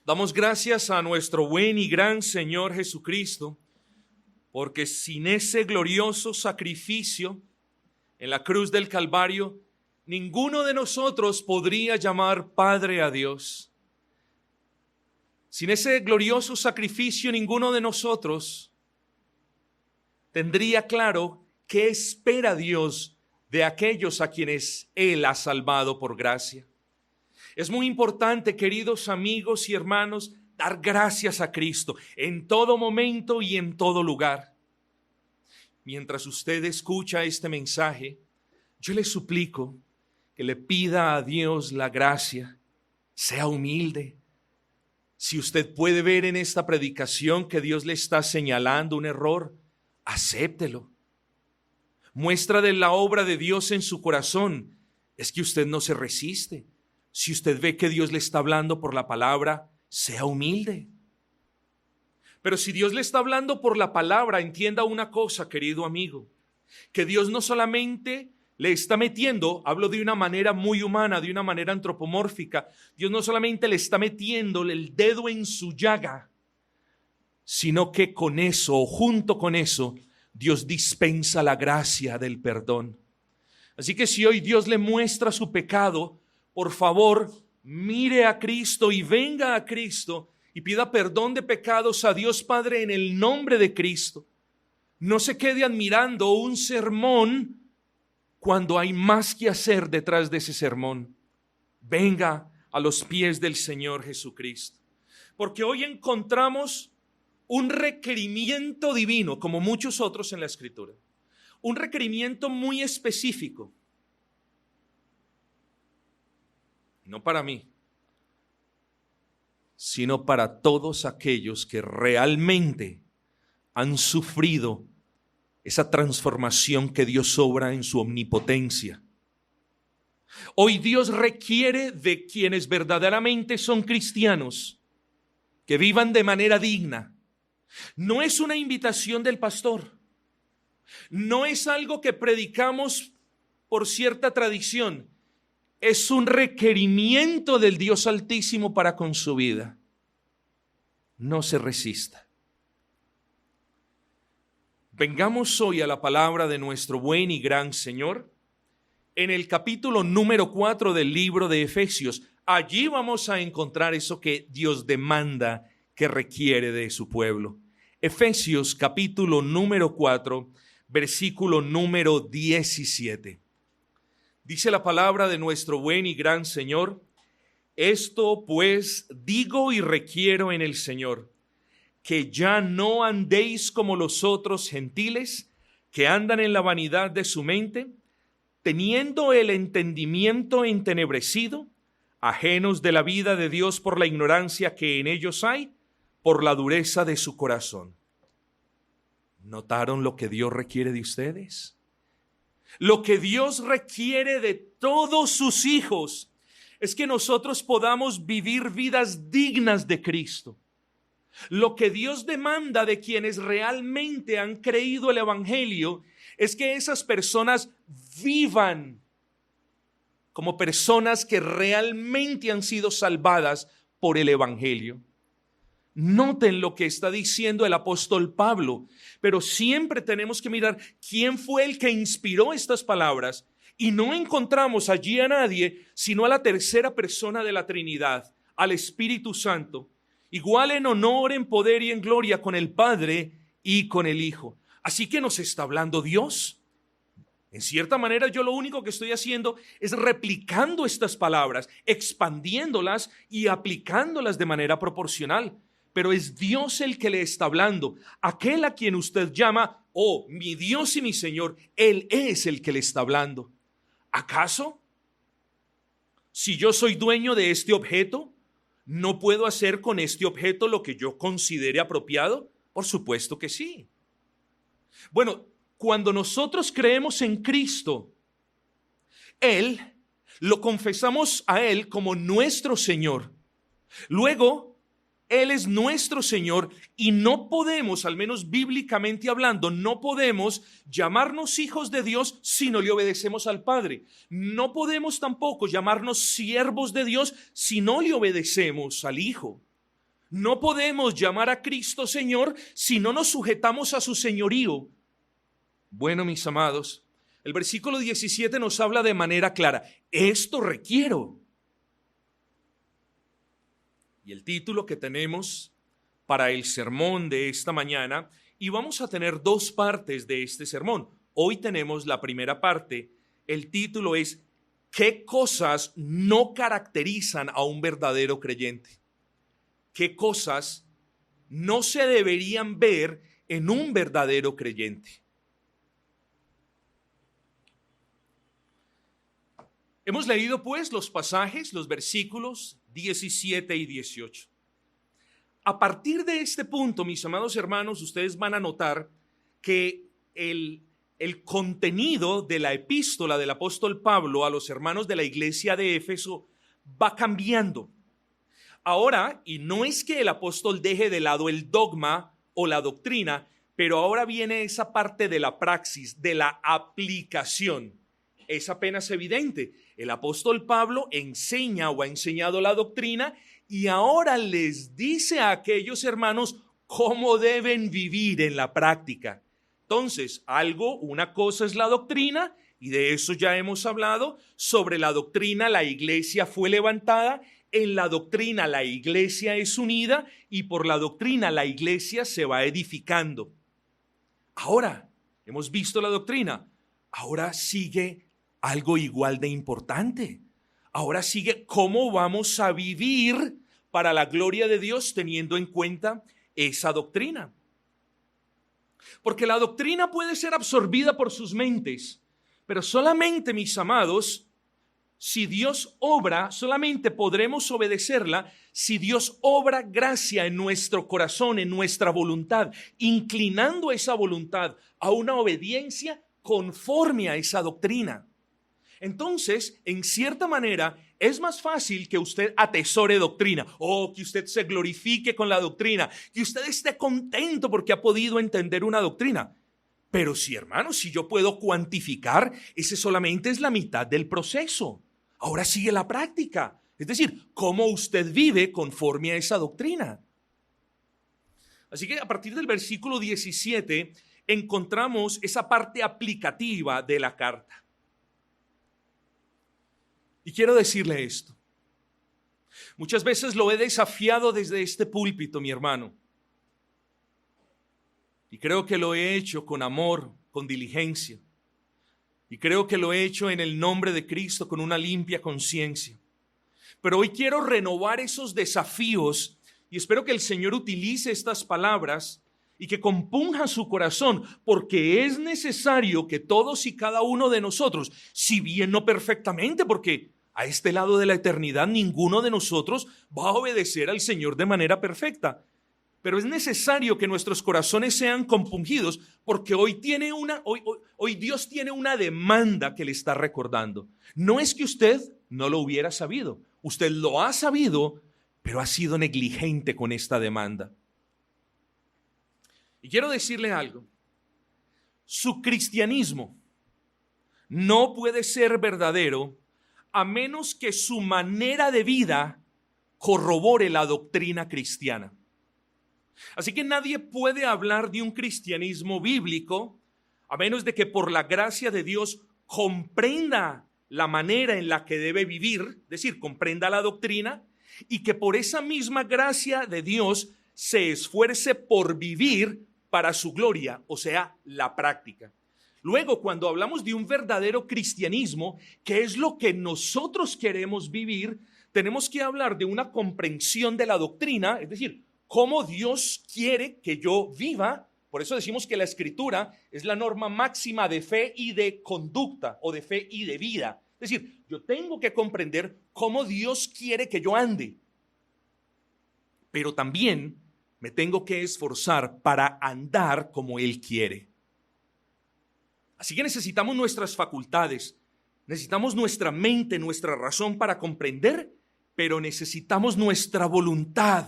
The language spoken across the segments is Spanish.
Damos gracias a nuestro buen y gran Señor Jesucristo, porque sin ese glorioso sacrificio en la cruz del Calvario, ninguno de nosotros podría llamar Padre a Dios. Sin ese glorioso sacrificio, ninguno de nosotros tendría claro qué espera Dios de aquellos a quienes Él ha salvado por gracia. Es muy importante, queridos amigos y hermanos, dar gracias a Cristo en todo momento y en todo lugar. Mientras usted escucha este mensaje, yo le suplico que le pida a Dios la gracia, sea humilde. Si usted puede ver en esta predicación que Dios le está señalando un error, acéptelo. Muestra de la obra de Dios en su corazón es que usted no se resiste. Si usted ve que Dios le está hablando por la palabra, sea humilde. Pero si Dios le está hablando por la palabra, entienda una cosa, querido amigo, que Dios no solamente le está metiendo, hablo de una manera muy humana, de una manera antropomórfica, Dios no solamente le está metiendo el dedo en su llaga, sino que con eso, o junto con eso, Dios dispensa la gracia del perdón. Así que si hoy Dios le muestra su pecado, por favor, mire a Cristo y venga a Cristo y pida perdón de pecados a Dios Padre en el nombre de Cristo. No se quede admirando un sermón cuando hay más que hacer detrás de ese sermón. Venga a los pies del Señor Jesucristo. Porque hoy encontramos un requerimiento divino, como muchos otros en la Escritura. Un requerimiento muy específico. No para mí, sino para todos aquellos que realmente han sufrido esa transformación que Dios obra en su omnipotencia. Hoy Dios requiere de quienes verdaderamente son cristianos que vivan de manera digna. No es una invitación del pastor, no es algo que predicamos por cierta tradición. Es un requerimiento del Dios Altísimo para con su vida. No se resista. Vengamos hoy a la palabra de nuestro buen y gran Señor en el capítulo número 4 del libro de Efesios. Allí vamos a encontrar eso que Dios demanda, que requiere de su pueblo. Efesios capítulo número 4, versículo número 17. Dice la palabra de nuestro buen y gran Señor: esto pues digo y requiero en el Señor, que ya no andéis como los otros gentiles, que andan en la vanidad de su mente, teniendo el entendimiento entenebrecido, ajenos de la vida de Dios por la ignorancia que en ellos hay, por la dureza de su corazón. ¿Notaron lo que Dios requiere de ustedes? Lo que Dios requiere de todos sus hijos es que nosotros podamos vivir vidas dignas de Cristo. Lo que Dios demanda de quienes realmente han creído el Evangelio es que esas personas vivan como personas que realmente han sido salvadas por el Evangelio. Noten lo que está diciendo el apóstol Pablo, pero siempre tenemos que mirar quién fue el que inspiró estas palabras, y no encontramos allí a nadie sino a la tercera persona de la Trinidad, al Espíritu Santo, igual en honor, en poder y en gloria con el Padre y con el Hijo. Así que nos está hablando Dios. En cierta manera, yo lo único que estoy haciendo es replicando estas palabras, expandiéndolas y aplicándolas de manera proporcional. Pero es Dios el que le está hablando. Aquel a quien usted llama, oh, mi Dios y mi Señor, Él es el que le está hablando. ¿Acaso? Si yo soy dueño de este objeto, ¿no puedo hacer con este objeto lo que yo considere apropiado? Por supuesto que sí. Bueno, cuando nosotros creemos en Cristo, Él, lo confesamos a Él como nuestro Señor. Luego, Él es nuestro Señor y no podemos, al menos bíblicamente hablando, no podemos llamarnos hijos de Dios si no le obedecemos al Padre. No podemos tampoco llamarnos siervos de Dios si no le obedecemos al Hijo. No podemos llamar a Cristo Señor si no nos sujetamos a su señorío. Bueno, mis amados, el versículo 17 nos habla de manera clara. Esto requiero. Y el título que tenemos para el sermón de esta mañana, y vamos a tener dos partes de este sermón. Hoy tenemos la primera parte. El título es ¿qué cosas no caracterizan a un verdadero creyente? ¿Qué cosas no se deberían ver en un verdadero creyente? Hemos leído pues los pasajes, los versículos 17 y 18. A partir de este punto, mis amados hermanos, ustedes van a notar que el contenido de la epístola del apóstol Pablo a los hermanos de la iglesia de Éfeso va cambiando. Ahora, y no es que el apóstol deje de lado el dogma o la doctrina, pero ahora viene esa parte de la praxis, de la aplicación. Es apenas evidente. El apóstol Pablo enseña o ha enseñado la doctrina y ahora les dice a aquellos hermanos cómo deben vivir en la práctica. Entonces, una cosa es la doctrina, y de eso ya hemos hablado. Sobre la doctrina, la iglesia fue levantada. En la doctrina, la iglesia es unida, y por la doctrina, la iglesia se va edificando. Ahora, hemos visto la doctrina. Ahora sigue algo igual de importante. Ahora sigue cómo vamos a vivir para la gloria de Dios teniendo en cuenta esa doctrina. Porque la doctrina puede ser absorbida por sus mentes, pero solamente, mis amados, si Dios obra, solamente podremos obedecerla si Dios obra gracia en nuestro corazón, en nuestra voluntad, inclinando esa voluntad a una obediencia conforme a esa doctrina. Entonces, en cierta manera, es más fácil que usted atesore doctrina o que usted se glorifique con la doctrina, que usted esté contento porque ha podido entender una doctrina. Pero sí, hermanos, si yo puedo cuantificar, ese solamente es la mitad del proceso. Ahora sigue la práctica, es decir, cómo usted vive conforme a esa doctrina. Así que a partir del versículo 17 encontramos esa parte aplicativa de la carta. Y quiero decirle esto. Muchas veces lo he desafiado desde este púlpito, mi hermano. Y creo que lo he hecho con amor, con diligencia. Y creo que lo he hecho en el nombre de Cristo con una limpia conciencia. Pero hoy quiero renovar esos desafíos y espero que el Señor utilice estas palabras y que compunja su corazón, porque es necesario que todos y cada uno de nosotros, si bien no perfectamente, porque a este lado de la eternidad ninguno de nosotros va a obedecer al Señor de manera perfecta, pero es necesario que nuestros corazones sean compungidos, porque hoy Dios tiene una demanda que le está recordando. No es que usted no lo hubiera sabido, usted lo ha sabido, pero ha sido negligente con esta demanda. Y quiero decirle algo, su cristianismo no puede ser verdadero a menos que su manera de vida corrobore la doctrina cristiana. Así que nadie puede hablar de un cristianismo bíblico a menos de que por la gracia de Dios comprenda la manera en la que debe vivir, es decir, comprenda la doctrina, y que por esa misma gracia de Dios se esfuerce por vivir para su gloria, o sea, la práctica. Luego, cuando hablamos de un verdadero cristianismo, que es lo que nosotros queremos vivir, tenemos que hablar de una comprensión de la doctrina, es decir, cómo Dios quiere que yo viva. Por eso decimos que la Escritura es la norma máxima de fe y de conducta, o de fe y de vida. Es decir, yo tengo que comprender cómo Dios quiere que yo ande, pero también me tengo que esforzar para andar como Él quiere. Así que necesitamos nuestras facultades, necesitamos nuestra mente, nuestra razón para comprender, pero necesitamos nuestra voluntad.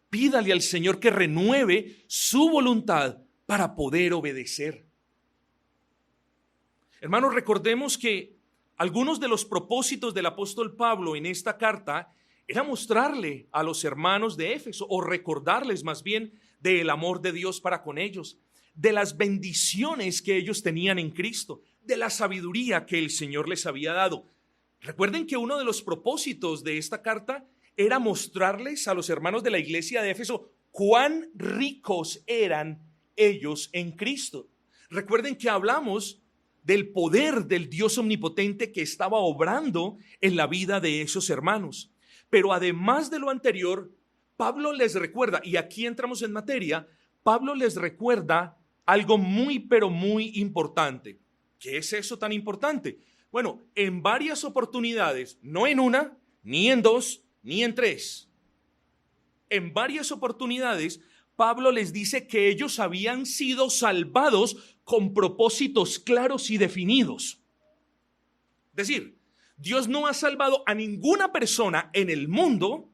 Pídale al Señor que renueve su voluntad para poder obedecer. Hermanos, recordemos que algunos de los propósitos del apóstol Pablo en esta carta era mostrarle a los hermanos de Éfeso, o recordarles más bien, del amor de Dios para con ellos, de las bendiciones que ellos tenían en Cristo, de la sabiduría que el Señor les había dado. Recuerden que uno de los propósitos de esta carta era mostrarles a los hermanos de la iglesia de Éfeso cuán ricos eran ellos en Cristo. Recuerden que hablamos del poder del Dios omnipotente que estaba obrando en la vida de esos hermanos. Pero además de lo anterior, Pablo les recuerda, y aquí entramos en materia, Pablo les recuerda algo muy, pero muy importante. ¿Qué es eso tan importante? Bueno, en varias oportunidades, no en una, ni en dos, ni en tres. En varias oportunidades, Pablo les dice que ellos habían sido salvados con propósitos claros y definidos. Es decir, Dios no ha salvado a ninguna persona en el mundo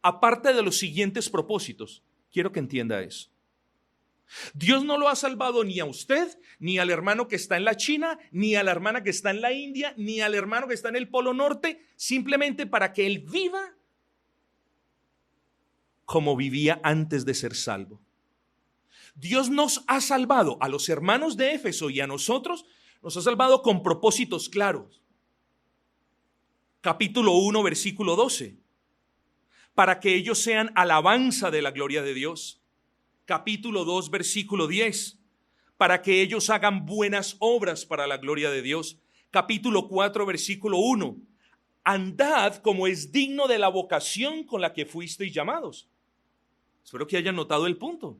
aparte de los siguientes propósitos. Quiero que entienda eso. Dios no lo ha salvado ni a usted, ni al hermano que está en la China, ni a la hermana que está en la India, ni al hermano que está en el Polo Norte, simplemente para que él viva como vivía antes de ser salvo. Dios nos ha salvado a los hermanos de Éfeso y a nosotros, nos ha salvado con propósitos claros. Capítulo 1, versículo 12. Para que ellos sean alabanza de la gloria de Dios. Capítulo 2, versículo 10. Para que ellos hagan buenas obras para la gloria de Dios. Capítulo 4, versículo 1. Andad como es digno de la vocación con la que fuisteis llamados. Espero que hayan notado el punto.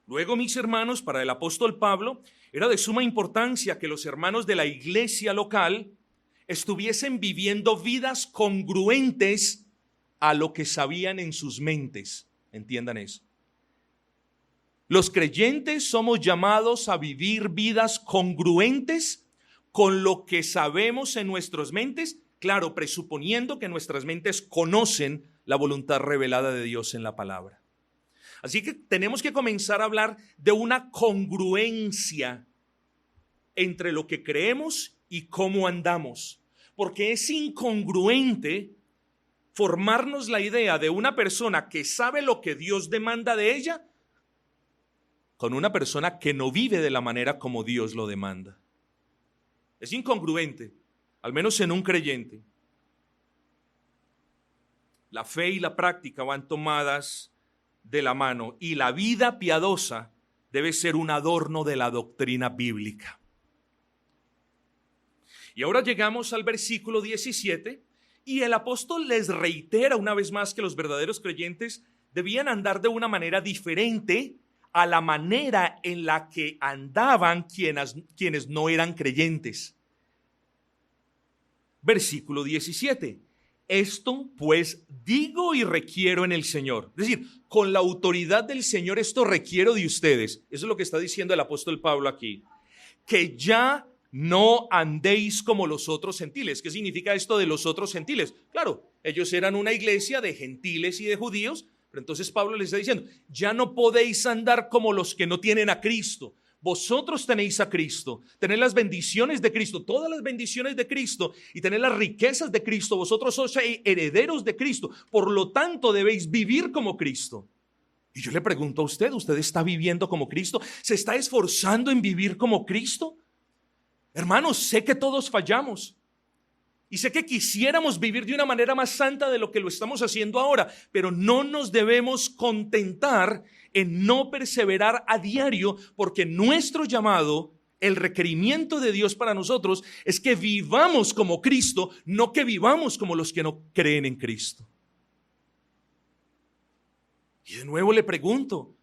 Luego, mis hermanos, para el apóstol Pablo, era de suma importancia que los hermanos de la iglesia local estuviesen viviendo vidas congruentes a lo que sabían en sus mentes. Entiendan eso. Los creyentes somos llamados a vivir vidas congruentes con lo que sabemos en nuestras mentes, claro, presuponiendo que nuestras mentes conocen la voluntad revelada de Dios en la palabra. Así que tenemos que comenzar a hablar de una congruencia entre lo que creemos y cómo andamos, porque es incongruente formarnos la idea de una persona que sabe lo que Dios demanda de ella con una persona que no vive de la manera como Dios lo demanda. Es incongruente, al menos en un creyente. La fe y la práctica van tomadas de la mano y la vida piadosa debe ser un adorno de la doctrina bíblica. Y ahora llegamos al versículo 17 y el apóstol les reitera una vez más que los verdaderos creyentes debían andar de una manera diferente a la manera en la que andaban quienes no eran creyentes. Versículo 17. Esto pues digo y requiero en el Señor. Es decir, con la autoridad del Señor esto requiero de ustedes. Eso es lo que está diciendo el apóstol Pablo aquí. Que ya no andéis como los otros gentiles. ¿Qué significa esto de los otros gentiles? Claro, ellos eran una iglesia de gentiles y de judíos, pero entonces Pablo les está diciendo, ya no podéis andar como los que no tienen a Cristo. Vosotros tenéis a Cristo, tenéis las bendiciones de Cristo, todas las bendiciones de Cristo y tenéis las riquezas de Cristo. Vosotros sois herederos de Cristo, por lo tanto debéis vivir como Cristo. Y yo le pregunto a usted, ¿usted está viviendo como Cristo? ¿Se está esforzando en vivir como Cristo? Hermanos, sé que todos fallamos y sé que quisiéramos vivir de una manera más santa de lo que lo estamos haciendo ahora, pero no nos debemos contentar en no perseverar a diario, porque nuestro llamado, el requerimiento de Dios para nosotros es que vivamos como Cristo, no que vivamos como los que no creen en Cristo. Y de nuevo le pregunto,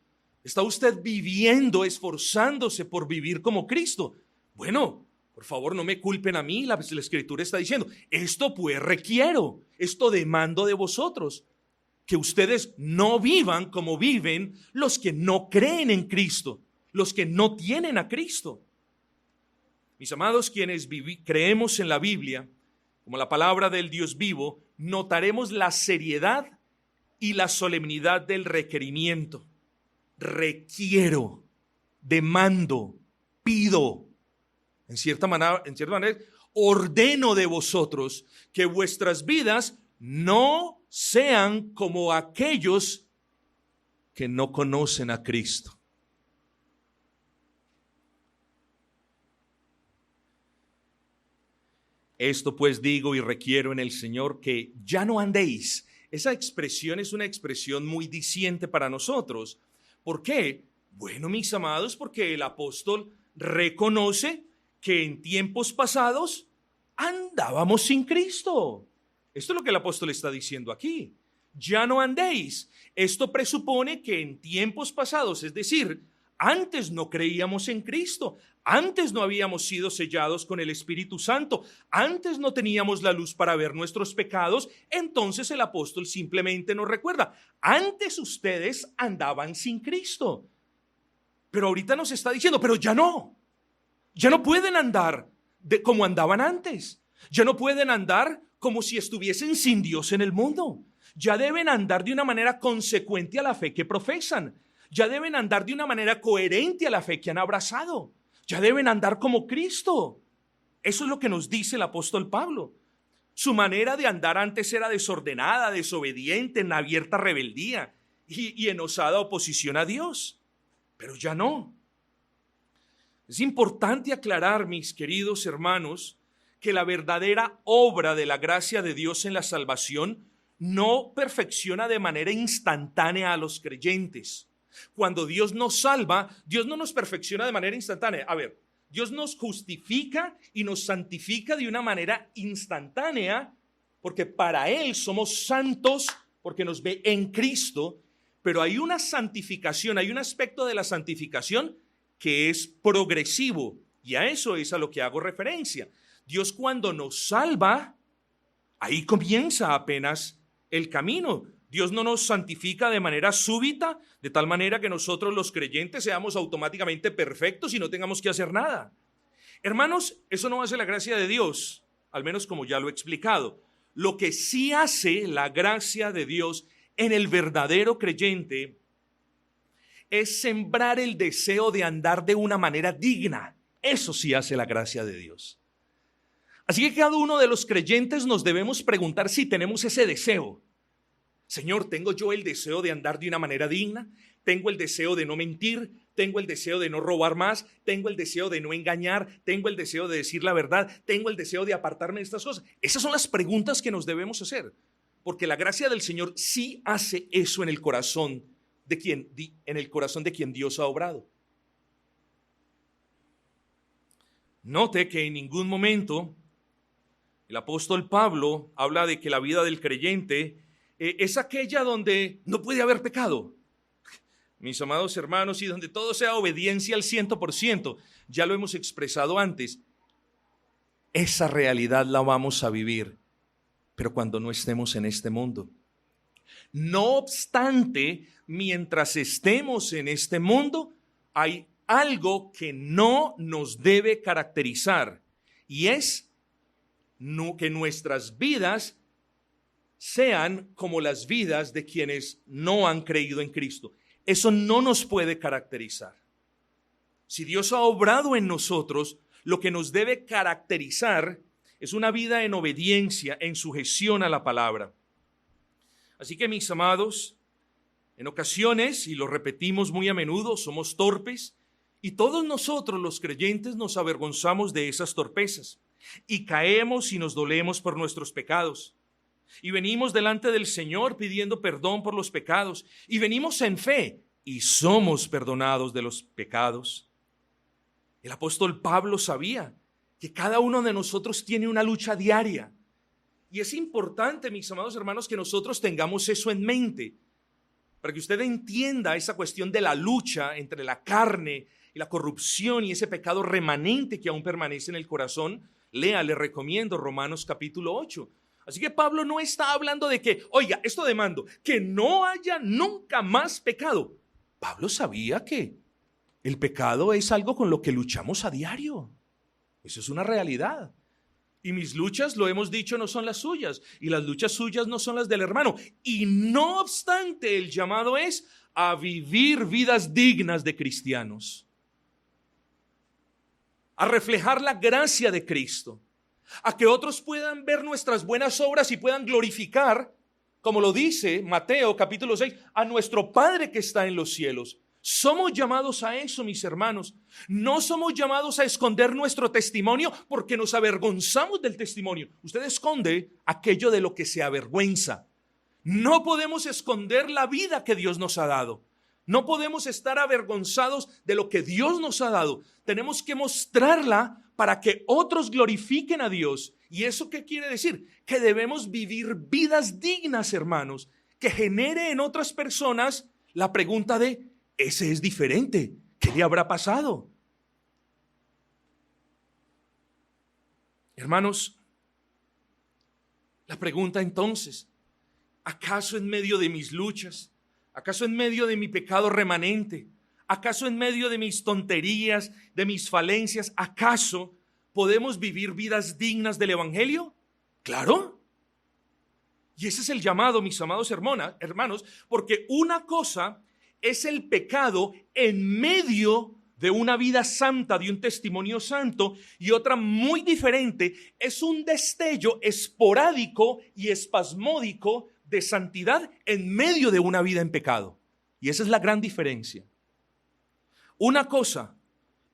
¿está usted viviendo, esforzándose por vivir como Cristo? Bueno, por favor, no me culpen a mí, la Escritura está diciendo, esto pues requiero, esto demando de vosotros, que ustedes no vivan como viven los que no creen en Cristo, los que no tienen a Cristo. Mis amados, quienes creemos en la Biblia, como la palabra del Dios vivo, notaremos la seriedad y la solemnidad del requerimiento. Requiero, demando, pido. En cierta manera, ordeno de vosotros que vuestras vidas no sean como aquellos que no conocen a Cristo. Esto pues digo y requiero en el Señor que ya no andéis. Esa expresión es una expresión muy diciente para nosotros. ¿Por qué? Bueno, mis amados, porque el apóstol reconoce que en tiempos pasados andábamos sin Cristo. Esto es lo que el apóstol está diciendo aquí. Ya no andéis. Esto presupone que en tiempos pasados, es decir, antes no creíamos en Cristo, antes no habíamos sido sellados con el Espíritu Santo, antes no teníamos la luz para ver nuestros pecados. Entonces el apóstol simplemente nos recuerda, antes ustedes andaban sin Cristo, pero ahorita nos está diciendo, pero ya no pueden andar como andaban antes, ya no pueden andar como si estuviesen sin Dios en el mundo, ya deben andar de una manera consecuente a la fe que profesan, ya deben andar de una manera coherente a la fe que han abrazado, ya deben andar como Cristo. Eso es lo que nos dice el apóstol Pablo. Su manera de andar antes era desordenada, desobediente, en abierta rebeldía y en osada oposición a Dios, pero ya no. Es importante aclarar, mis queridos hermanos, que la verdadera obra de la gracia de Dios en la salvación no perfecciona de manera instantánea a los creyentes. Cuando Dios nos salva, Dios no nos perfecciona de manera instantánea. A ver, Dios nos justifica y nos santifica de una manera instantánea, porque para Él somos santos, porque nos ve en Cristo, pero hay una santificación, hay un aspecto de la santificación que es progresivo, y a eso es a lo que hago referencia. Dios cuando nos salva, ahí comienza apenas el camino. Dios no nos santifica de manera súbita, de tal manera que nosotros los creyentes seamos automáticamente perfectos y no tengamos que hacer nada. Hermanos, eso no hace la gracia de Dios, al menos como ya lo he explicado. Lo que sí hace la gracia de Dios en el verdadero creyente es sembrar el deseo de andar de una manera digna. Eso sí hace la gracia de Dios. Así que cada uno de los creyentes nos debemos preguntar si tenemos ese deseo. Señor, ¿tengo yo el deseo de andar de una manera digna? ¿Tengo el deseo de no mentir? ¿Tengo el deseo de no robar más? ¿Tengo el deseo de no engañar? ¿Tengo el deseo de decir la verdad? ¿Tengo el deseo de apartarme de estas cosas? Esas son las preguntas que nos debemos hacer, porque la gracia del Señor sí hace eso en el corazón de quien Dios ha obrado. Note que en ningún momento el apóstol Pablo habla de que la vida del creyente es aquella donde no puede haber pecado. Mis amados hermanos, y donde todo sea obediencia al 100%, ya lo hemos expresado antes. Esa realidad la vamos a vivir, pero cuando no estemos en este mundo. No obstante, mientras estemos en este mundo, hay algo que no nos debe caracterizar, y es que nuestras vidas sean como las vidas de quienes no han creído en Cristo. Eso no nos puede caracterizar. Si Dios ha obrado en nosotros, lo que nos debe caracterizar es una vida en obediencia, en sujeción a la palabra. Así que, mis amados, en ocasiones, y lo repetimos muy a menudo, somos torpes, y todos nosotros los creyentes nos avergonzamos de esas torpezas, y caemos y nos dolemos por nuestros pecados. Y venimos delante del Señor pidiendo perdón por los pecados. Y venimos en fe y somos perdonados de los pecados. El apóstol Pablo sabía que cada uno de nosotros tiene una lucha diaria. Y es importante, mis amados hermanos, que nosotros tengamos eso en mente, para que usted entienda esa cuestión de la lucha entre la carne y la corrupción y ese pecado remanente que aún permanece en el corazón. Le recomiendo Romanos capítulo 8. Así que Pablo no está hablando de que, oiga, esto demando, que no haya nunca más pecado. Pablo sabía que el pecado es algo con lo que luchamos a diario. Eso es una realidad. Y mis luchas, lo hemos dicho, no son las suyas. Y las luchas suyas no son las del hermano. Y no obstante, el llamado es a vivir vidas dignas de cristianos. A reflejar la gracia de Cristo. a que otros puedan ver nuestras buenas obras y puedan glorificar, como lo dice Mateo capítulo 6, a nuestro Padre que está en los cielos. Somos llamados a eso, mis hermanos. No somos llamados a esconder nuestro testimonio porque nos avergonzamos del testimonio. Usted esconde aquello de lo que se avergüenza. No podemos esconder la vida que Dios nos ha dado. No podemos estar avergonzados de lo que Dios nos ha dado. Tenemos que mostrarla para que otros glorifiquen a Dios. ¿Y eso qué quiere decir? Que debemos vivir vidas dignas, hermanos, que genere en otras personas la pregunta de: ese es diferente, ¿qué le habrá pasado? Hermanos, la pregunta entonces: ¿acaso en medio de mis luchas, acaso en medio de mi pecado remanente, acaso en medio de mis tonterías, de mis falencias, acaso podemos vivir vidas dignas del Evangelio? Claro. Y ese es el llamado, mis amados hermanos, porque una cosa es el pecado en medio de una vida santa, de un testimonio santo, y otra muy diferente es un destello esporádico y espasmódico de santidad en medio de una vida en pecado. Y esa es la gran diferencia. Una cosa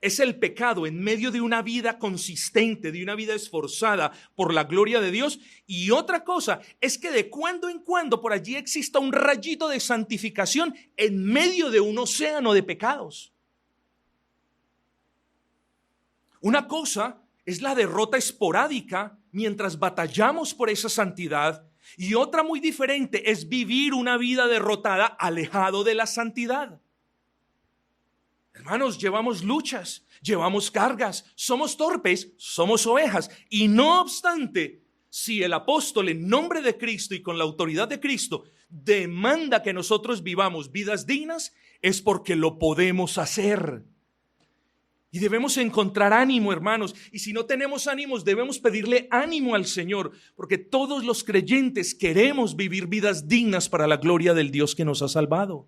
es el pecado en medio de una vida consistente, de una vida esforzada por la gloria de Dios, y otra cosa es que de cuando en cuando por allí exista un rayito de santificación en medio de un océano de pecados. Una cosa es la derrota esporádica mientras batallamos por esa santidad, y otra muy diferente es vivir una vida derrotada alejado de la santidad. Hermanos, llevamos luchas, llevamos cargas, somos torpes, somos ovejas, y no obstante, si el apóstol en nombre de Cristo y con la autoridad de Cristo demanda que nosotros vivamos vidas dignas, es porque lo podemos hacer. Y debemos encontrar ánimo, hermanos, y si no tenemos ánimos, debemos pedirle ánimo al Señor, porque todos los creyentes queremos vivir vidas dignas para la gloria del Dios que nos ha salvado.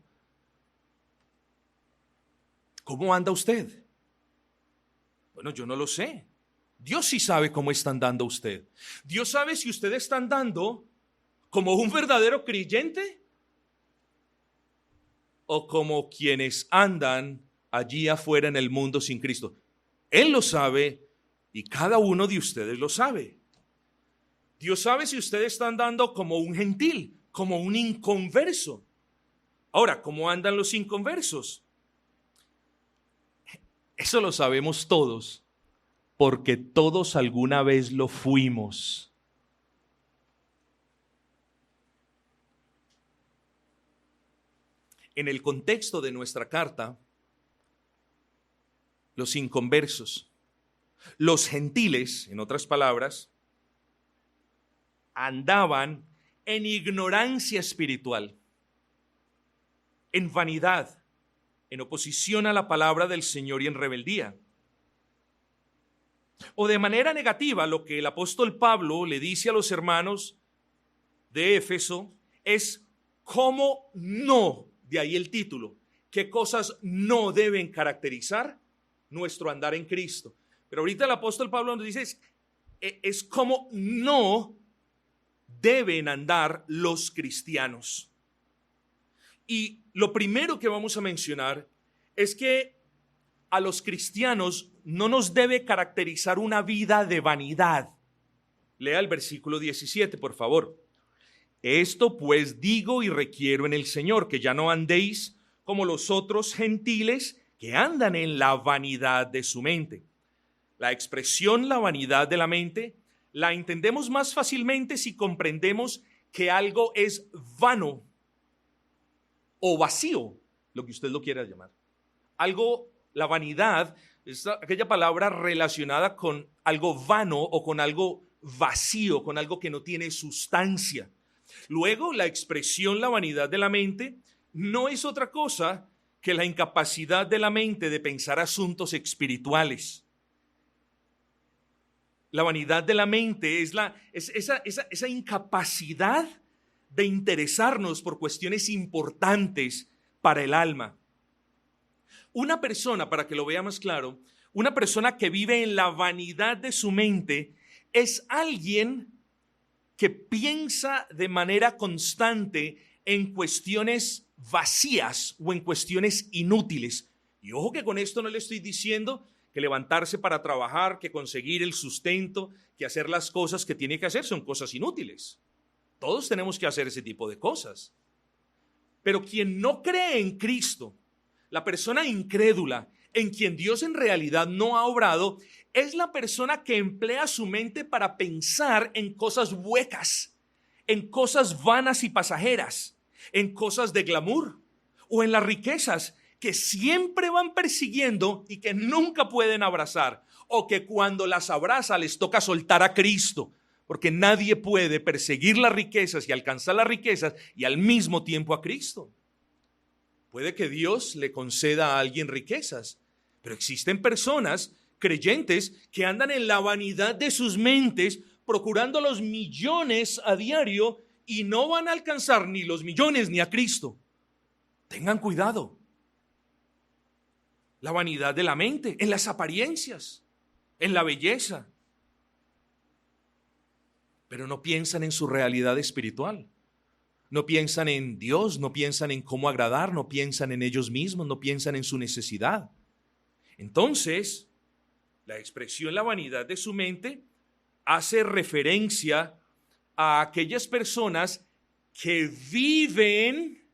¿Cómo anda usted? Bueno, yo no lo sé. Dios sí sabe cómo está andando usted. Dios sabe si usted está andando como un verdadero creyente o como quienes andan allí afuera en el mundo sin Cristo. Él lo sabe y cada uno de ustedes lo sabe. Dios sabe si usted está andando como un gentil, como un inconverso. Ahora, ¿cómo andan los inconversos? Eso lo sabemos todos, porque todos alguna vez lo fuimos. En el contexto de nuestra carta, los inconversos, los gentiles, en otras palabras, andaban en ignorancia espiritual, en vanidad, en oposición a la palabra del Señor y en rebeldía. O de manera negativa, lo que el apóstol Pablo le dice a los hermanos de Éfeso es cómo no, de ahí el título, qué cosas no deben caracterizar nuestro andar en Cristo. Pero ahorita el apóstol Pablo nos dice es cómo no deben andar los cristianos. Y lo primero que vamos a mencionar es que a los cristianos no nos debe caracterizar una vida de vanidad. Lea el versículo 17, por favor. Esto pues digo y requiero en el Señor, que ya no andéis como los otros gentiles que andan en la vanidad de su mente. La expresión la vanidad de la mente la entendemos más fácilmente si comprendemos que algo es vano o vacío, lo que usted lo quiera llamar. Algo, la vanidad, es aquella palabra relacionada con algo vano o con algo vacío, con algo que no tiene sustancia. Luego, la expresión la vanidad de la mente no es otra cosa que la incapacidad de la mente de pensar asuntos espirituales. La vanidad de la mente es esa incapacidad de interesarnos por cuestiones importantes para el alma. Una persona, para que lo vea más claro, una persona que vive en la vanidad de su mente es alguien que piensa de manera constante en cuestiones vacías o en cuestiones inútiles. Y ojo que con esto no le estoy diciendo que levantarse para trabajar, que conseguir el sustento, que hacer las cosas que tiene que hacer son cosas inútiles. Todos tenemos que hacer ese tipo de cosas. Pero quien no cree en Cristo, la persona incrédula, en quien Dios en realidad no ha obrado, es la persona que emplea su mente para pensar en cosas huecas, en cosas vanas y pasajeras, en cosas de glamour o en las riquezas que siempre van persiguiendo y que nunca pueden abrazar, o que cuando las abraza les toca soltar a Cristo, porque nadie puede perseguir las riquezas y alcanzar las riquezas y al mismo tiempo a Cristo. Puede que Dios le conceda a alguien riquezas, pero existen personas creyentes que andan en la vanidad de sus mentes procurando los millones a diario y no van a alcanzar ni los millones ni a Cristo. Tengan cuidado. La vanidad de la mente, en las apariencias, en la belleza, pero no piensan en su realidad espiritual. No piensan en Dios, no piensan en cómo agradar, no piensan en ellos mismos, no piensan en su necesidad. Entonces, la expresión la vanidad de su mente hace referencia a aquellas personas que viven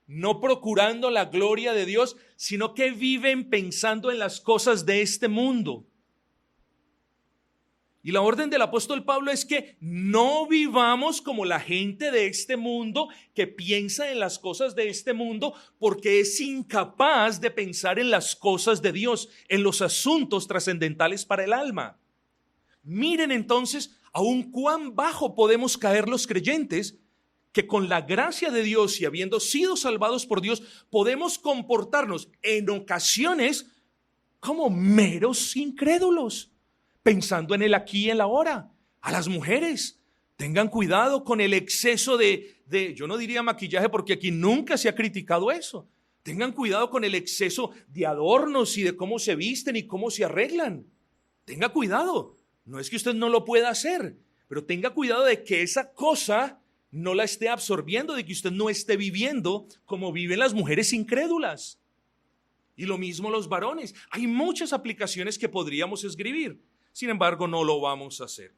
no procurando la gloria de Dios, sino que viven pensando en las cosas de este mundo. Y la orden del apóstol Pablo es que no vivamos como la gente de este mundo que piensa en las cosas de este mundo porque es incapaz de pensar en las cosas de Dios, en los asuntos trascendentales para el alma. Miren entonces aún cuán bajo podemos caer los creyentes que con la gracia de Dios y habiendo sido salvados por Dios podemos comportarnos en ocasiones como meros incrédulos, pensando en el aquí y en la ahora. A las mujeres, tengan cuidado con el exceso de yo no diría maquillaje porque aquí nunca se ha criticado eso. Tengan cuidado con el exceso de adornos y de cómo se visten y cómo se arreglan. Tenga cuidado. No es que usted no lo pueda hacer, pero tenga cuidado de que esa cosa no la esté absorbiendo, de que usted no esté viviendo como viven las mujeres incrédulas. Y lo mismo los varones. Hay muchas aplicaciones que podríamos escribir. Sin embargo, no lo vamos a hacer.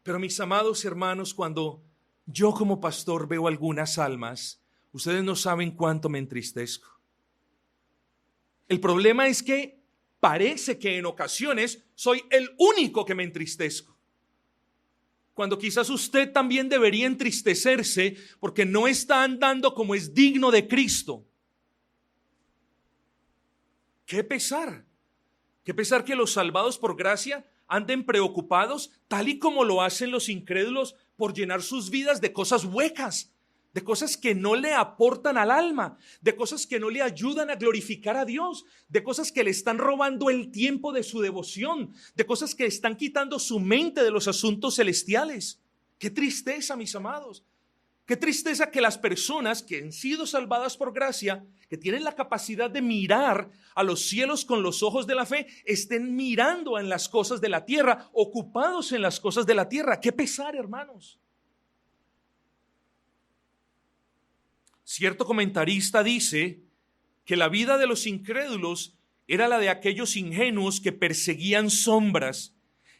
Pero mis amados hermanos, cuando yo como pastor veo algunas almas, ustedes no saben cuánto me entristezco. El problema es que parece que en ocasiones soy el único que me entristezco, cuando quizás usted también debería entristecerse porque no está andando como es digno de Cristo. ¡Qué pesar! ¡Qué pesar que los salvados por gracia anden preocupados, tal y como lo hacen los incrédulos, por llenar sus vidas de cosas huecas, de cosas que no le aportan al alma, de cosas que no le ayudan a glorificar a Dios, de cosas que le están robando el tiempo de su devoción, de cosas que están quitando su mente de los asuntos celestiales? ¡Qué tristeza, mis amados! Qué tristeza que las personas que han sido salvadas por gracia, que tienen la capacidad de mirar a los cielos con los ojos de la fe, estén mirando en las cosas de la tierra, ocupados en las cosas de la tierra. Qué pesar, hermanos. Cierto comentarista dice que la vida de los incrédulos era la de aquellos ingenuos que perseguían sombras,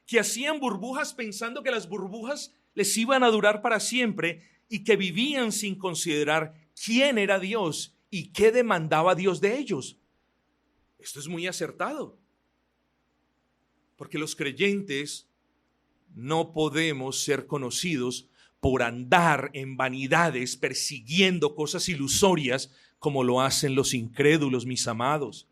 que hacían burbujas pensando que las burbujas les iban a durar para siempre, y que vivían sin considerar quién era Dios y qué demandaba Dios de ellos. Esto es muy acertado, porque los creyentes no podemos ser conocidos por andar en vanidades persiguiendo cosas ilusorias como lo hacen los incrédulos, mis amados.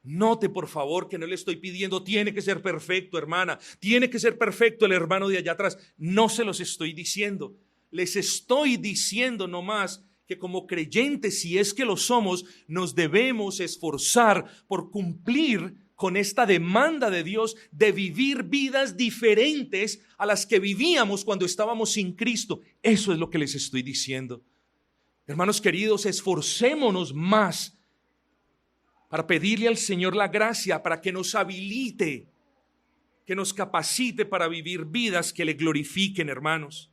Note por favor que no le estoy pidiendo tiene que ser perfecto, hermana, tiene que ser perfecto el hermano de allá atrás. No se los estoy diciendo. Les estoy diciendo nomás que como creyentes, si es que lo somos, nos debemos esforzar por cumplir con esta demanda de Dios de vivir vidas diferentes a las que vivíamos cuando estábamos sin Cristo. Eso es lo que les estoy diciendo. Hermanos queridos, esforcémonos más para pedirle al Señor la gracia para que nos habilite que nos capacite para vivir vidas que le glorifiquen, hermanos.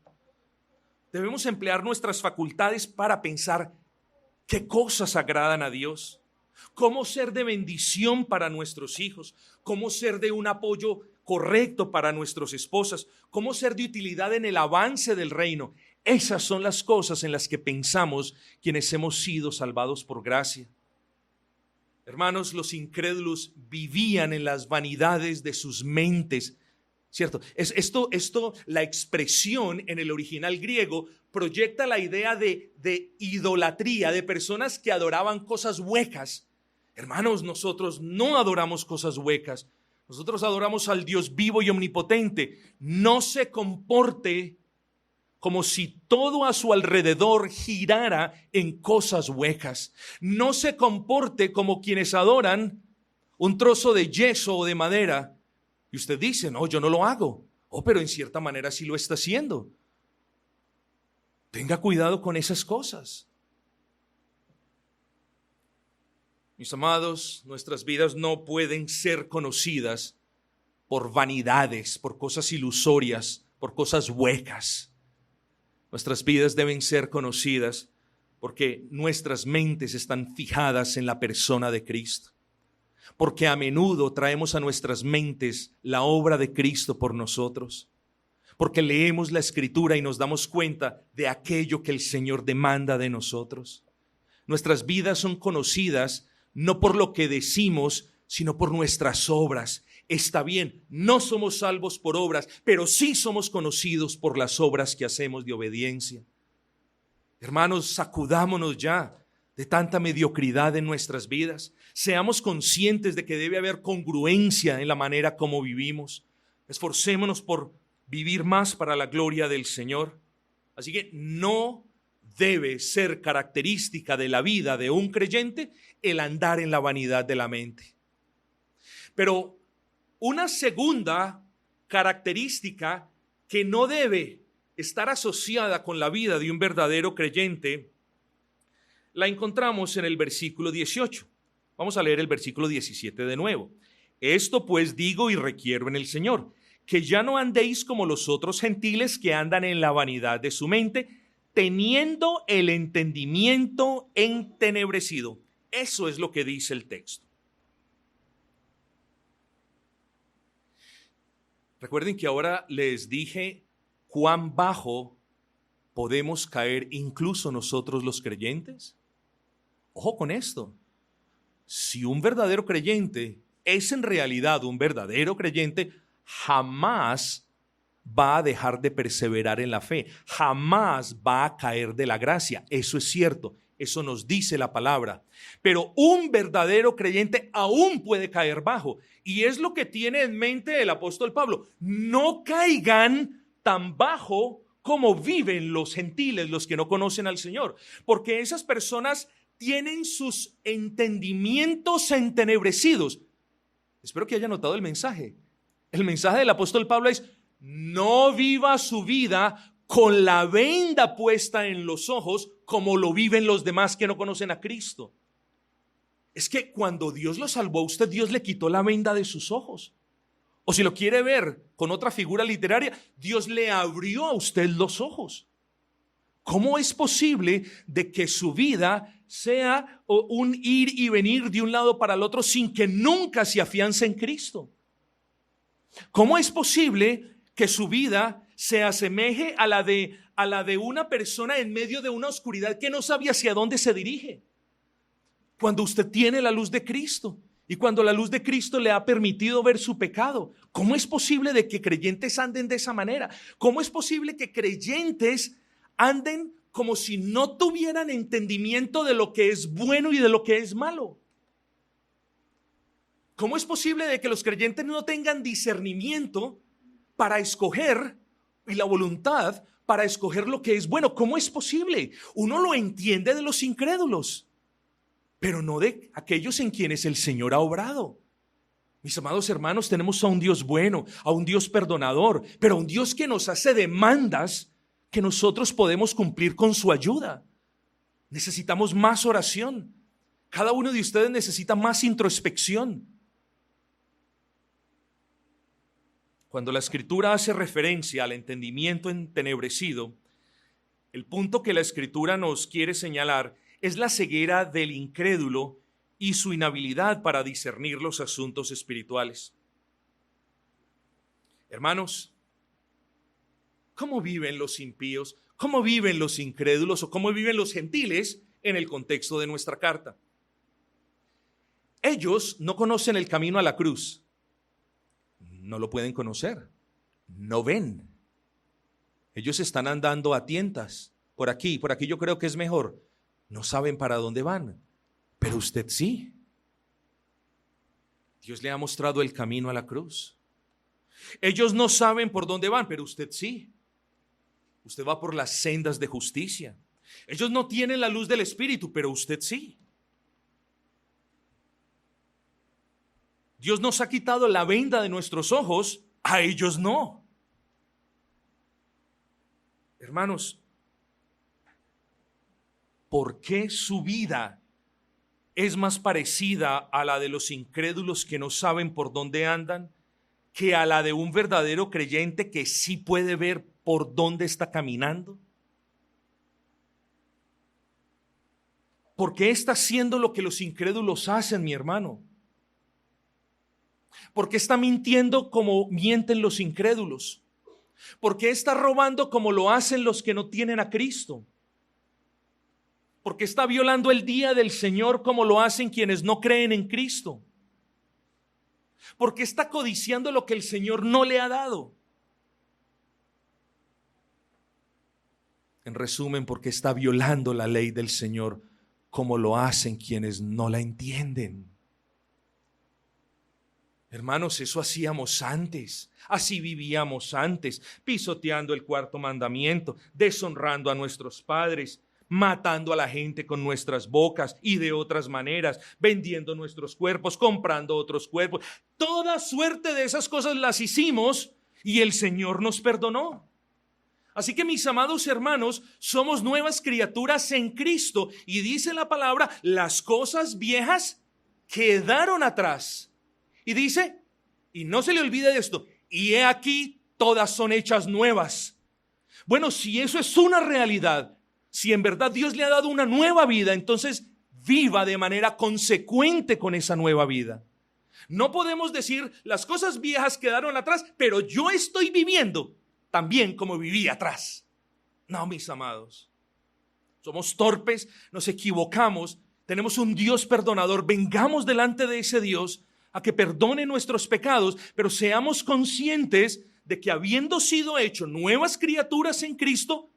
Debemos emplear nuestras facultades para pensar qué cosas agradan a Dios, cómo ser de bendición para nuestros hijos, cómo ser de un apoyo correcto para nuestras esposas, cómo ser de utilidad en el avance del reino. Esas son las cosas en las que pensamos quienes hemos sido salvados por gracia. Hermanos, los incrédulos vivían en las vanidades de sus mentes, ¿cierto? La expresión en el original griego proyecta la idea de idolatría, de personas que adoraban cosas huecas. Hermanos, nosotros no adoramos cosas huecas. Nosotros adoramos al Dios vivo y omnipotente. No se comporte como si todo a su alrededor girara en cosas huecas. No se comporte como quienes adoran un trozo de yeso o de madera. Y usted dice, no, yo no lo hago. Oh, pero en cierta manera sí lo está haciendo. Tenga cuidado con esas cosas. Mis amados, nuestras vidas no pueden ser conocidas por vanidades, por cosas ilusorias, por cosas huecas. Nuestras vidas deben ser conocidas porque nuestras mentes están fijadas en la persona de Cristo. Porque a menudo traemos a nuestras mentes la obra de Cristo por nosotros. Porque leemos la Escritura y nos damos cuenta de aquello que el Señor demanda de nosotros. Nuestras vidas son conocidas no por lo que decimos, sino por nuestras obras. Está bien, no somos salvos por obras, pero sí somos conocidos por las obras que hacemos de obediencia. Hermanos, sacudámonos ya de tanta mediocridad en nuestras vidas. Seamos conscientes de que debe haber congruencia en la manera como vivimos. Esforcémonos por vivir más para la gloria del Señor. Así que no debe ser característica de la vida de un creyente el andar en la vanidad de la mente. Pero una segunda característica que no debe estar asociada con la vida de un verdadero creyente la encontramos en el versículo 18. Vamos a leer el versículo 17 de nuevo. Esto pues digo y requiero en el Señor, que ya no andéis como los otros gentiles que andan en la vanidad de su mente, teniendo el entendimiento entenebrecido. Eso es lo que dice el texto. Recuerden que ahora les dije cuán bajo podemos caer incluso nosotros los creyentes. Ojo con esto. Si un verdadero creyente es en realidad un verdadero creyente, jamás va a dejar de perseverar en la fe, jamás va a caer de la gracia. Eso es cierto, eso nos dice la palabra. Pero un verdadero creyente aún puede caer bajo. Y es lo que tiene en mente el apóstol Pablo. No caigan tan bajo como viven los gentiles, los que no conocen al Señor. Porque esas personas tienen sus entendimientos entenebrecidos. Espero que haya notado el mensaje. El mensaje del apóstol Pablo es: no viva su vida con la venda puesta en los ojos como lo viven los demás que no conocen a Cristo. Es que cuando Dios lo salvó a usted, Dios le quitó la venda de sus ojos. O si lo quiere ver con otra figura literaria, Dios le abrió a usted los ojos. ¿Cómo es posible de que su vida sea un ir y venir de un lado para el otro sin que nunca se afiance en Cristo? ¿Cómo es posible que su vida se asemeje a la de una persona en medio de una oscuridad que no sabe hacia dónde se dirige? Cuando usted tiene la luz de Cristo y cuando la luz de Cristo le ha permitido ver su pecado, ¿cómo es posible de que creyentes anden de esa manera? ¿Cómo es posible que creyentes anden como si no tuvieran entendimiento de lo que es bueno y de lo que es malo? ¿Cómo es posible de que los creyentes no tengan discernimiento para escoger y la voluntad para escoger lo que es bueno? ¿Cómo es posible? Uno lo entiende de los incrédulos, pero no de aquellos en quienes el Señor ha obrado. Mis amados hermanos, tenemos a un Dios bueno, a un Dios perdonador, pero a un Dios que nos hace demandas que nosotros podemos cumplir con su ayuda. Necesitamos más oración. Cada uno de ustedes necesita más introspección. Cuando la Escritura hace referencia al entendimiento entenebrecido, el punto que la Escritura nos quiere señalar es la ceguera del incrédulo y su inhabilidad para discernir los asuntos espirituales. Hermanos, ¿cómo viven los impíos? ¿Cómo viven los incrédulos o cómo viven los gentiles en el contexto de nuestra carta? Ellos no conocen el camino a la cruz. No lo pueden conocer. No ven. Ellos están andando a tientas. Por aquí yo creo que es mejor. No saben para dónde van. Pero usted sí. Dios le ha mostrado el camino a la cruz. Ellos no saben por dónde van, pero usted sí. Usted va por las sendas de justicia. Ellos no tienen la luz del Espíritu, pero usted sí. Dios nos ha quitado la venda de nuestros ojos, a ellos no. Hermanos, ¿por qué su vida es más parecida a la de los incrédulos que no saben por dónde andan que a la de un verdadero creyente que sí puede ver por dónde está caminando? ¿Por qué está haciendo lo que los incrédulos hacen, mi hermano? ¿Por qué está mintiendo como mienten los incrédulos? ¿Por qué está robando como lo hacen los que no tienen a Cristo? ¿Por qué está violando el día del Señor como lo hacen quienes no creen en Cristo? ¿Por qué está codiciando lo que el Señor no le ha dado? En resumen, porque está violando la ley del Señor como lo hacen quienes no la entienden. Hermanos, eso hacíamos antes, así vivíamos antes, pisoteando el cuarto mandamiento, deshonrando a nuestros padres, matando a la gente con nuestras bocas y de otras maneras, vendiendo nuestros cuerpos, comprando otros cuerpos. Toda suerte de esas cosas las hicimos y el Señor nos perdonó. Así que, mis amados hermanos, somos nuevas criaturas en Cristo y dice la palabra, las cosas viejas quedaron atrás. Y dice, y no se le olvide esto, y he aquí todas son hechas nuevas. Bueno, si eso es una realidad, si en verdad Dios le ha dado una nueva vida, entonces viva de manera consecuente con esa nueva vida. No podemos decir, las cosas viejas quedaron atrás, pero yo estoy viviendo también como viví atrás. No, mis amados, somos torpes, nos equivocamos, tenemos un Dios perdonador, vengamos delante de ese Dios a que perdone nuestros pecados, pero seamos conscientes de que habiendo sido hechos nuevas criaturas en Cristo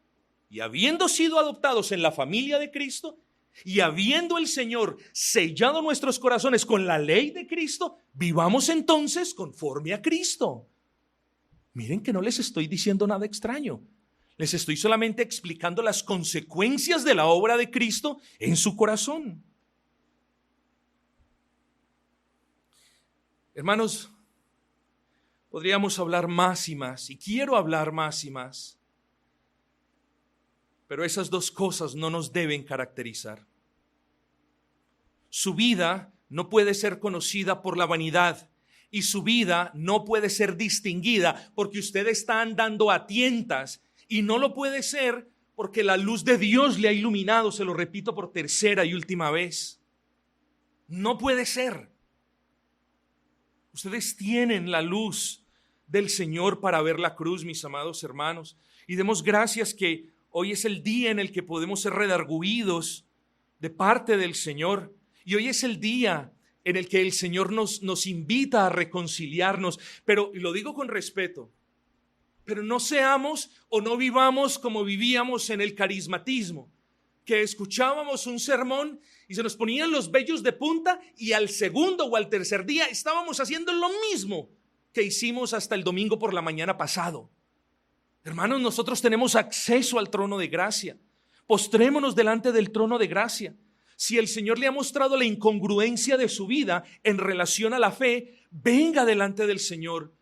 y habiendo sido adoptados en la familia de Cristo y habiendo el Señor sellado nuestros corazones con la ley de Cristo, vivamos entonces conforme a Cristo. Miren que no les estoy diciendo nada extraño. Les estoy solamente explicando las consecuencias de la obra de Cristo en su corazón. Hermanos, podríamos hablar más y más, y quiero hablar más y más, pero esas dos cosas no nos deben caracterizar. Su vida no puede ser conocida por la vanidad y su vida no puede ser distinguida porque usted está andando a tientas y no lo puede ser porque la luz de Dios le ha iluminado, se lo repito por tercera y última vez. No puede ser. Ustedes tienen la luz del Señor para ver la cruz, mis amados hermanos. Y demos gracias que hoy es el día en el que podemos ser redarguidos de parte del Señor. Y hoy es el día en el que el Señor nos invita a reconciliarnos. Pero, y lo digo con respeto, pero no seamos o no vivamos como vivíamos en el carismatismo, que escuchábamos un sermón y se nos ponían los vellos de punta y al segundo o al tercer día estábamos haciendo lo mismo que hicimos hasta el domingo por la mañana pasado. Hermanos, nosotros tenemos acceso al trono de gracia. Postrémonos delante del trono de gracia. Si el Señor le ha mostrado la incongruencia de su vida en relación a la fe, venga delante del Señor.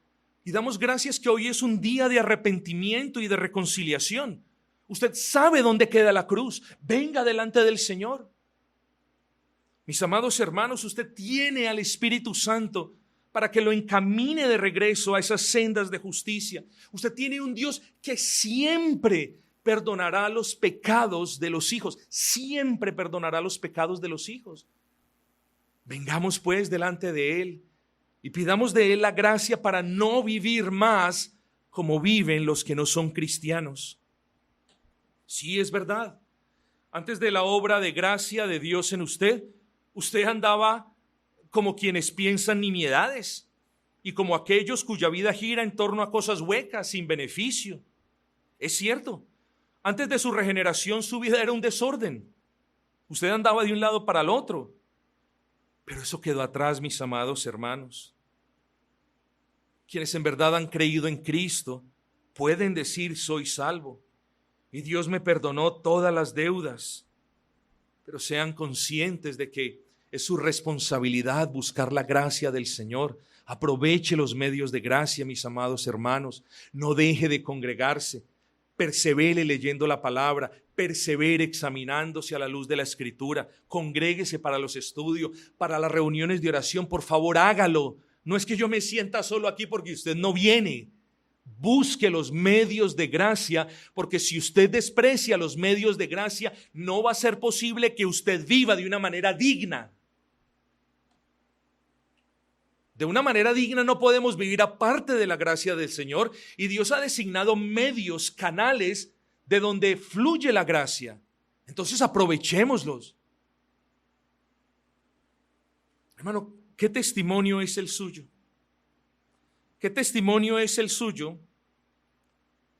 Y damos gracias que hoy es un día de arrepentimiento y de reconciliación. Usted sabe dónde queda la cruz. Venga delante del Señor. Mis amados hermanos, usted tiene al Espíritu Santo para que lo encamine de regreso a esas sendas de justicia. Usted tiene un Dios que siempre perdonará los pecados de los hijos, siempre perdonará los pecados de los hijos. Vengamos pues delante de Él y pidamos de Él la gracia para no vivir más como viven los que no son cristianos. Sí, es verdad. Antes de la obra de gracia de Dios en usted, usted andaba como quienes piensan nimiedades y como aquellos cuya vida gira en torno a cosas huecas, sin beneficio. Es cierto, antes de su regeneración su vida era un desorden. Usted andaba de un lado para el otro. Pero eso quedó atrás, mis amados hermanos. Quienes en verdad han creído en Cristo pueden decir: soy salvo y Dios me perdonó todas las deudas. Pero sean conscientes de que es su responsabilidad buscar la gracia del Señor. Aproveche los medios de gracia, mis amados hermanos. No deje de congregarse. Persevere leyendo la palabra. Persevere examinándose a la luz de la Escritura. Congréguese para los estudios, para las reuniones de oración. Por favor, hágalo. No es que yo me sienta solo aquí porque usted no viene. Busque los medios de gracia, porque si usted desprecia los medios de gracia, no va a ser posible que usted viva de una manera digna. De una manera digna no podemos vivir aparte de la gracia del Señor, y Dios ha designado medios, canales de donde fluye la gracia. Entonces aprovechémoslos. Hermano, ¿qué testimonio es el suyo? ¿Qué testimonio es el suyo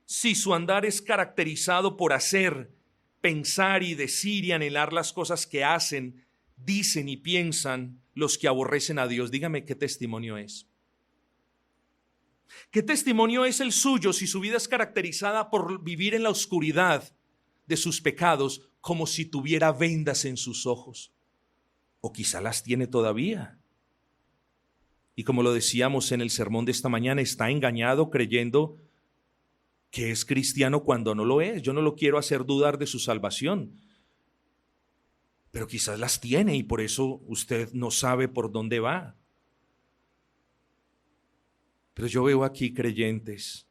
si su andar es caracterizado por hacer, pensar y decir y anhelar las cosas que hacen, dicen y piensan los que aborrecen a Dios? Dígame qué testimonio es. ¿Qué testimonio es el suyo si su vida es caracterizada por vivir en la oscuridad de sus pecados como si tuviera vendas en sus ojos? O quizá las tiene todavía. Y como lo decíamos en el sermón de esta mañana, está engañado creyendo que es cristiano cuando no lo es. Yo no lo quiero hacer dudar de su salvación, pero quizás las tiene y por eso usted no sabe por dónde va. Pero yo veo aquí creyentes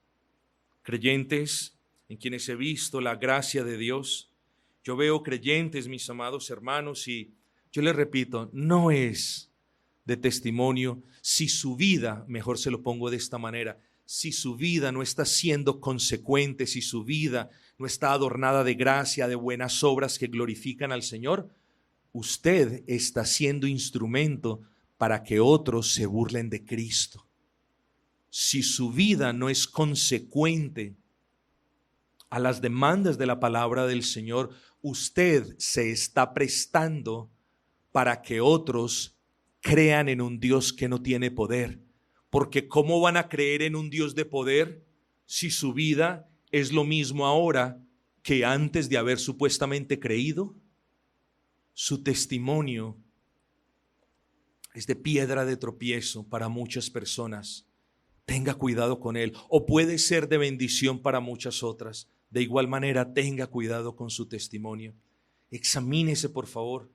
en quienes he visto la gracia de Dios. Yo veo creyentes, mis amados hermanos, y yo les repito, no es de testimonio si su vida, mejor se lo pongo de esta manera, si su vida no está siendo consecuente, si su vida no está adornada de gracia, de buenas obras que glorifican al Señor, usted está siendo instrumento para que otros se burlen de Cristo. Si su vida no es consecuente a las demandas de la palabra del Señor, usted se está prestando para que otros crean en un Dios que no tiene poder. Porque ¿cómo van a creer en un Dios de poder si su vida es lo mismo ahora que antes de haber supuestamente creído? Su testimonio es de piedra de tropiezo para muchas personas. Tenga cuidado con él. O puede ser de bendición para muchas otras. De igual manera, tenga cuidado con su testimonio. Examínese, por favor.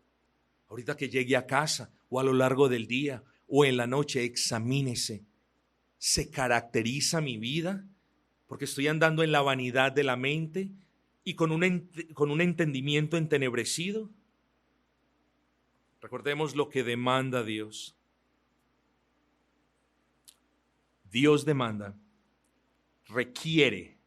Ahorita que llegue a casa o a lo largo del día o en la noche, examínese. ¿Se caracteriza mi vida porque estoy andando en la vanidad de la mente y con un entendimiento entenebrecido? Recordemos lo que demanda Dios. Dios demanda, requiere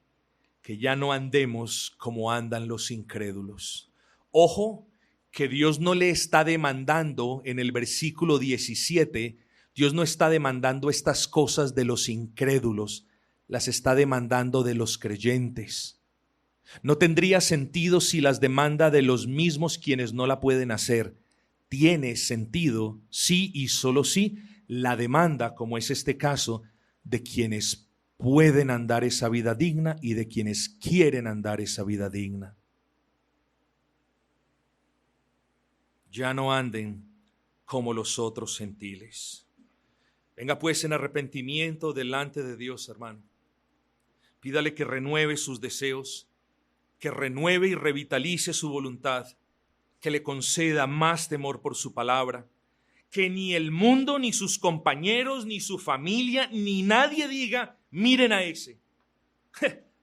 que ya no andemos como andan los incrédulos. Ojo, que Dios no le está demandando en el versículo 17, Dios no está demandando estas cosas de los incrédulos, las está demandando de los creyentes. No tendría sentido si las demanda de los mismos quienes no la pueden hacer. Tiene sentido, sí y solo sí, la demanda, como es este caso, de quienes pueden andar esa vida digna y de quienes quieren andar esa vida digna. Ya no anden como los otros gentiles. Venga pues en arrepentimiento delante de Dios, hermano. Pídale que renueve sus deseos, que renueve y revitalice su voluntad, que le conceda más temor por su palabra, que ni el mundo, ni sus compañeros, ni su familia, ni nadie diga, miren a ese.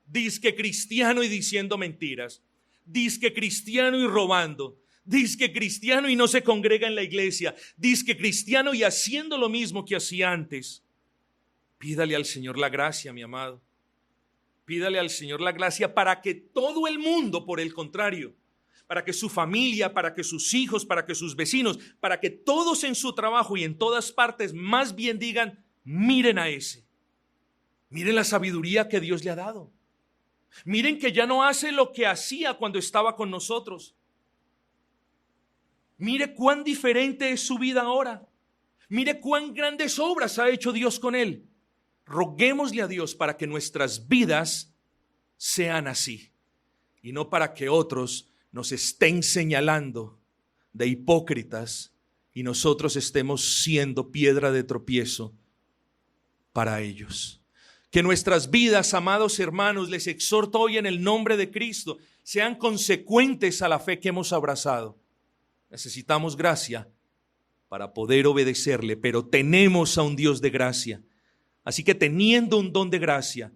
Dizque cristiano y diciendo mentiras. Dizque cristiano y robando. Dizque cristiano y no se congrega en la iglesia. Dizque cristiano y haciendo lo mismo que hacía antes. Pídale al Señor la gracia, mi amado. Pídale al Señor la gracia para que todo el mundo, por el contrario, para que su familia, para que sus hijos, para que sus vecinos, para que todos en su trabajo y en todas partes más bien digan, miren a ese. Miren la sabiduría que Dios le ha dado. Miren que ya no hace lo que hacía cuando estaba con nosotros. Mire cuán diferente es su vida ahora. Mire cuán grandes obras ha hecho Dios con él. Roguémosle a Dios para que nuestras vidas sean así y no para que otros nos estén señalando de hipócritas y nosotros estemos siendo piedra de tropiezo para ellos. Que nuestras vidas, amados hermanos, les exhorto hoy en el nombre de Cristo, sean consecuentes a la fe que hemos abrazado. Necesitamos gracia para poder obedecerle, pero tenemos a un Dios de gracia. Así que teniendo un don de gracia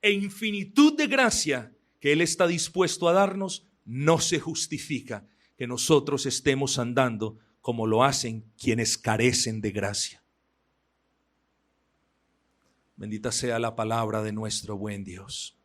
e infinitud de gracia que Él está dispuesto a darnos, no se justifica que nosotros estemos andando como lo hacen quienes carecen de gracia. Bendita sea la palabra de nuestro buen Dios.